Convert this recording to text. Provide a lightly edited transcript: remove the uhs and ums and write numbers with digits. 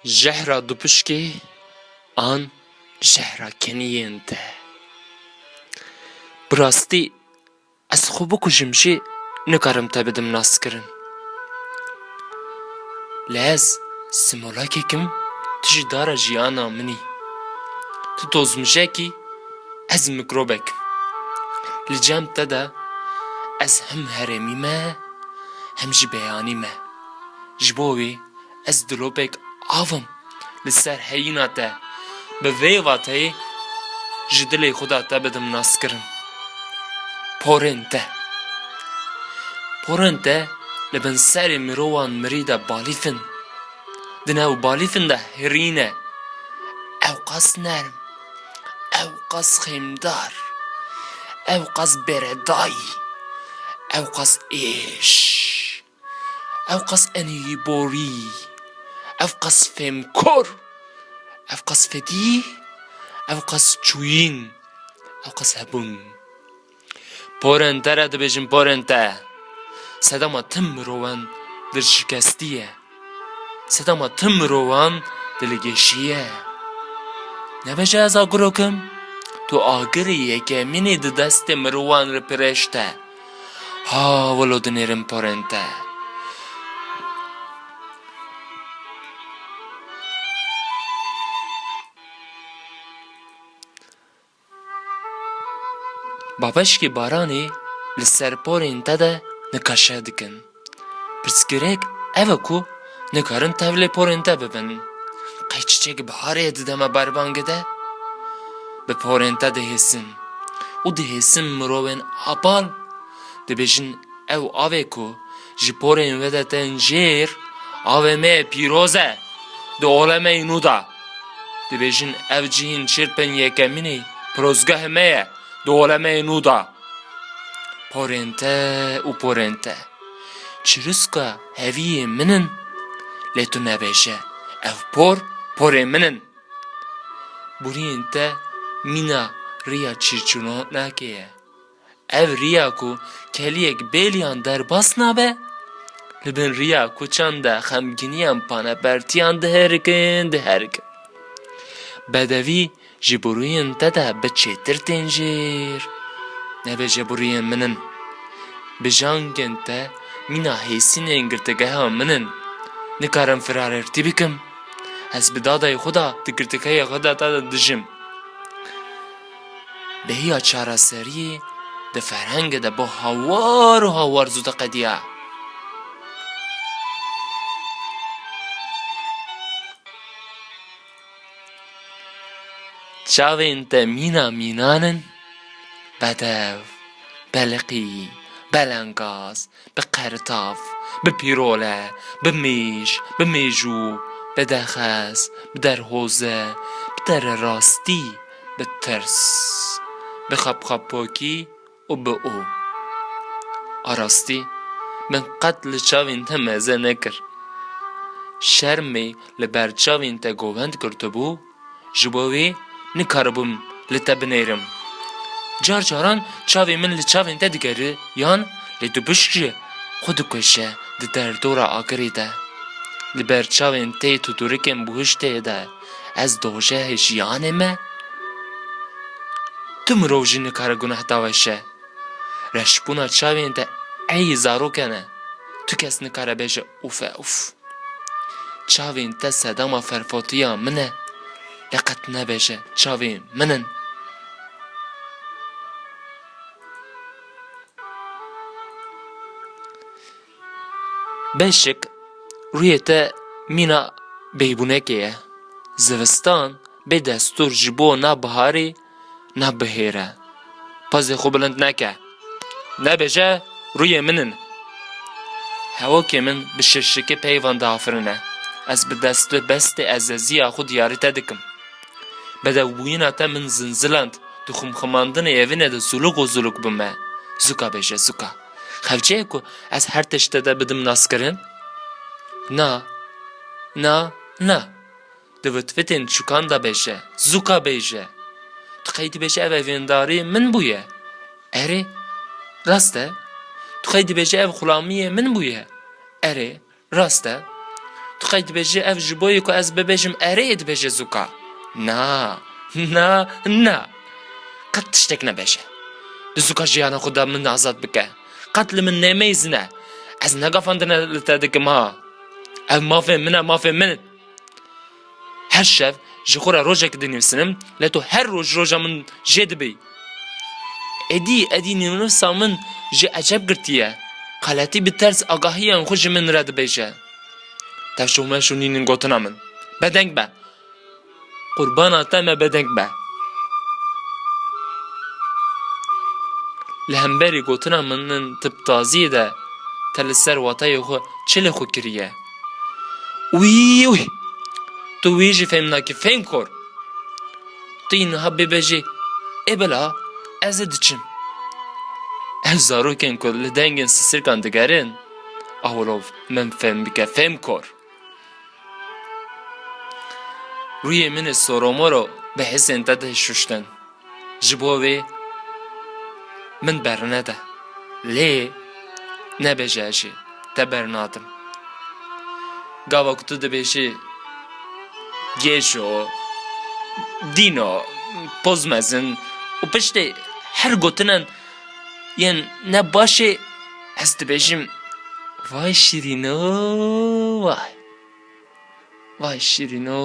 Jehra du pişkê an jehra keniyên te. Bi rastî ez xwe bikujim jî nikarim te bidim naskirin. Lê ez simûlakekim tu ji dara jiyana min î. Tu dozmijekî ez mikrobekim. Li cem te de ez hem herêmî me hem jî beyanî me. Ji bo wê ez dilopek avim li ser heyîna te bi vê vateyê ji dilê xwe de te bidim naskirin. Porên te. Porên te li bin serê mirovan mirî de balîfin. Di nav balîfin de hirîne. Ew qas nerm. Ew qas xêmdar. Ew qas beredayî. Ew qas êş. Ew qas enî borî. Ew qas fêmkor. Ew qas fedî. Ew qas çûyîn. Ew qas hebûn. Porên te re dibêjin porên te. Sedema tim mirovan dilşikestî ye. Sedema tim mirovan dilgeşî ye. Nebêje ez agirokim? Tu agirî yekemînê di destê mirovan li pirêj te. Ha wilo dinêrin porên te. Babeşkê baranê li ser porên te de nikaşe dikin. Pirsgirêk ev e ku nikarin tevlê porên te bibin. Qey çiçek biharê di dema berbangê de bi porên te dihêsin. û dihêsin mirovên apal dibêjin ew avê ku ji porên we de tên jêr avê me ye pîroz e di olemeyê nû da. Dibêjin ev cihên çirpên yekemînê pirozgehê me ye di olemeyê nû da. Porên te û porên te çirûska heviyê min in lê tu nebêje ev porên min in. Boriyên te mîna riya çîrçûnonakê ye. Ev riya ku keliyek bêliyan derbas nabe li bin riya kûçan de xemgîniyan panepertiyan diherikin. Bedevî ji boriyên te de bi çêtir tên jêr. Nebêje boriyên min in. Bi jangên te mîna hêsînên girtîgeha min in. Nikarim firarêrtî bikim. Ez bi dadayê xwe de di girtîgehê xwe de te de dijim. Bêhiya çareseriyê di ferhengê de bo hawar û hawar zû diqediya. Çavên te mîna mînan in. Bedev, beliqî, belengaz, bi qertav, bi pîrole, bi mêj, bi mêjû, bi dexez, bi derhoze, bi dererastî, bi tirs, bi xebxebpokî û bi û. Arastî min qet li çavên te meze nekir. Şermê li ber çavên te govend girtibû, ji bo wê nikaribûm li te binêrim. Car caran çavê min li çavên te digere yan lê tu bişkî xwe dikweşe di derdora agirê de. Li ber çavên te tuturikên bihuştê de ez dojehê jiyanê me? Tu mirov jî nikare guneh daweşe. Reşbûna çavên te ey zaroken e. Tu kes nikare bêje ûf e ûf. Çavên te sedema ferfotiya min e. Lê qet nebêje çavên min in. Beşik rûyê te mîna bêbûnekê ye. Zivistan bê destûr ji bo na biharê na bihêr e. Pazê xwe bilind neke. Nebêje rûyê min in. Hewokê min bi şirşikê peyvan diafirine. Ez bi bestê ezeziya xwe diyarî te dikim. Bedewbûyîna te min zinziland di xemxemandinê evînê de zuluk û zuluk bime. Zuka bêje zuka. Xevçeyê ku ez her tiştê de bidim naskirin? Na. Di vitvitên çûkan da bêje. Zuka bêje. Tu qey dibêje ev evîndarî min bûye? Erê, rast e. Tu qey dibêje ev xulamiyê min bûye? Erê, rast e. Tu xey dibêjî ev ji bo yê ku ez bibêjim erê dibêje zûka. Na, qet tiştek nebêje. Di zûka jiyana xwe de min azad bike. Qet li min nemeyzine. Ez negafandine li te dikim ha. Ev mafê min e mafê min. Her şev ji xwe re rojek dinivîsinim, lê tu her roj roja min jê dibî. Edî nîvnivîsa min ji eceb girtiye. Xeletî bi ters agahiyan xwe ji min re dibêje. Tevşû meşû nînin gotina min. Bedeng be. Qurbana te me bedeng be. Li hemberî gotina min tiptaziyê de te li ser watayê xwe çi lê xwe kiriye? Wî! Tu wî jî fêm nakî, fêm kor. Tu yî niha bibêjî, ê bila, ez ê diçim. Ev zarokên ku li dengên sisirkan digerin, awilov min fêm bike, fêm kor. Rûyê min ê soromoro bi hêsên te de şuştin. Ji bo wê min bernede. Lê nebêje jî, te bernadim. Gava ku tu dibêjî gêjo, dîno, pozmezin û piştî her gotinan yên ne başê ez dibêjim vay şîrîno vay. Vay şîrîno.